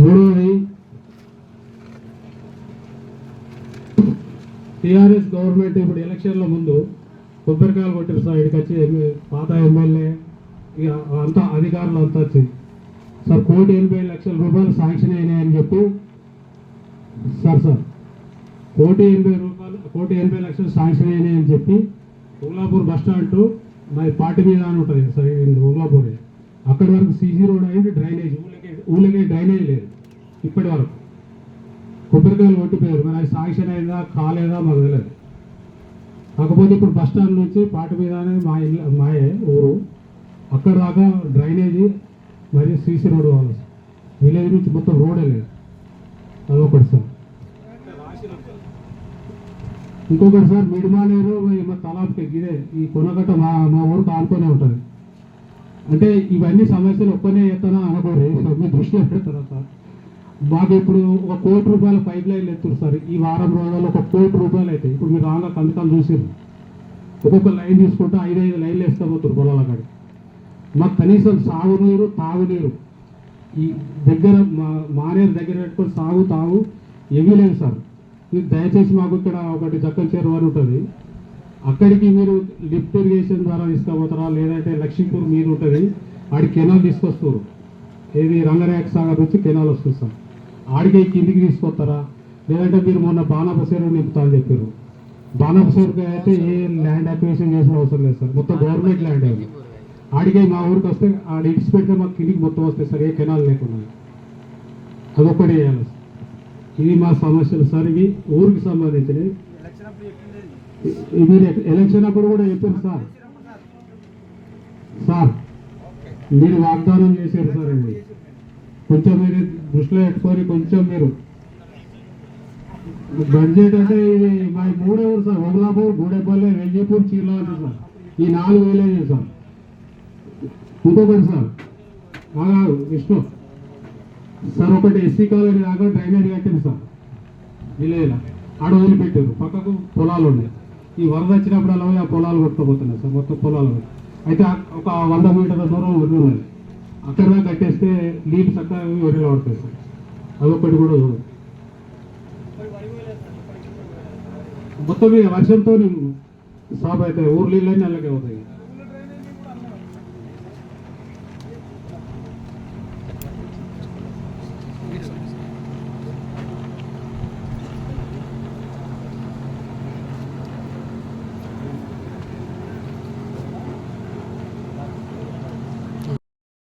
మూడవది TRS government ఇప్పుడు ఎలక్షన్ల ముందు కొబ్బరికాయలు కొట్టారు సార్. ఇక్కడికి వచ్చి పాత ఎమ్మెల్యే ఇక అంతా అధికారులు అంతా వచ్చి సార్ 1,80,00,000 రూపాయలు శాంక్షన్ అయినాయని చెప్పి సార్ 1,80,00,000 శాంక్షన్ అయినాయని చెప్పి ఓగ్లాపూర్ బస్ స్టాండ్ మరి పార్టీ మీద అని ఉంటుంది సార్ ఓగ్లాపూర్. అక్కడి వరకు సీసీ రోడ్ అయింది, డ్రైనేజ్ ఊళ్ళకే డ్రైనేజ్ లేదు ఇప్పటి వరకు. కొబ్బరికాయలు కొట్టిపోయారు, మరి అది శాంక్షన్ అయిందా కాలేదా మాకు తెలియదు. కాకపోతే ఇప్పుడు బస్ స్టాండ్ నుంచి పార్టీ మీదనే మాయే ఊరు, అక్కడ దాకా డ్రైనేజీ మరియు సీసీ రోడ్ కావాలి. విలేజ్ నుంచి మొత్తం రోడే లేదు. అదొకటి సార్. ఇంకొకటి సార్ మిడిమానేరు మా తలాబ్కి ఇదే ఈ కొనగట్ట మా ఊరికి ఆనుకొనే ఉంటుంది. అంటే ఇవన్నీ సమస్యలు ఒక్కనే ఎత్తనా అనుకోరు, మీ దృష్టిలో పెడతారా సార్? మాకు ఇప్పుడు 1 కోటి రూపాయల పైప్ లైన్లు ఎత్తురు సార్. ఈ వారం రోజుల్లో 1 కోటి రూపాయలు అవుతాయి. ఇప్పుడు మీరు రాగా కందుకాలు చూసారు, ఒక్కొక్క లైన్ తీసుకుంటే 5 లైన్లు వేసుకోబోతున్నారు పొలాల కాడికి. మాకు కనీసం సాగునీరు తాగునీరు ఈ దగ్గర మానేరు దగ్గర పెట్టుకొని తాగు ఏమీ లేదు సార్. మీరు దయచేసి మాకు ఇక్కడ ఒకటి జక్కల్ చెరువు అని ఉంటుంది, అక్కడికి మీరు లిఫ్ట్ ఇరిగేషన్ ద్వారా తీసుకుపోతారా, లేదంటే లక్ష్మీపూర్ మీరు ఉంటుంది ఆడికి కెనాల్ తీసుకొస్తారు. ఏది రంగనాయక సాగర్ నుంచి కెనాల్ వస్తుంది సార్, ఆడికి కిందికి తీసుకొస్తారా, లేదంటే మీరు మొన్న బాణాపసేరు నింపుతా అని చెప్పారు. బాణాపసేరుకి అయితే ఏ ల్యాండ్ అక్విజిషన్ చేసిన అవసరం లేదు సార్, మొత్తం గవర్నమెంట్ ల్యాండ్ అది. ఆడికి మా ఊరికి వస్తే ఆడ ఇడిచి పెడితే మాకు కిందికి మొత్తం వస్తాయి సార్, ఏ కెనాల్ లేకుండా. అదొక్కటి చేయాలి సార్. ఇది మా సమస్యలు సార్, ఇవి ఊరికి సంబంధించినవి. మీరు ఎలక్షన్ అప్పుడు కూడా చెప్పారు సార్ మీరు వాగ్దానం చేశారు సార్. ఇది కొంచెం మీరు దృష్టిలో పెట్టుకొని కొంచెం మీరు బడ్జెట్ అంటే ఇది మా 3 ఊరు సార్, ఓగ్లాపూర్, గూడెపల్లి, వెల్జీపూర్, చీర్లవంతి సార్, ఈ 4 విలేజెస్ సార్. ఇంకొకటి సార్ విష్ణు సార్, ఒకటి ఎస్సీ కాలనీ దాకా డ్రైనేజ్ కట్టింది సార్ విలేజ్లో, ఆడ వదిలిపెట్టారు. పక్కకు పొలాలు ఉన్నాయి, ఈ వరద వచ్చినప్పుడు అలా ఆ పొలాలు కొట్టుకుపోతున్నాయి సార్, మొత్తం పొలాలు. అయితే ఒక 100 మీటర్ల దూరం వరి ఉన్నది, అక్కడ దాకా కట్టేస్తే నీళ్ళు చక్కగా వరిలో పడతాయి సార్. అదొకటి కూడా చూడండి. మొత్తం వర్షంతో సాప్ అయితే ఊరు నీళ్ళని నెలకే అవుతాయి.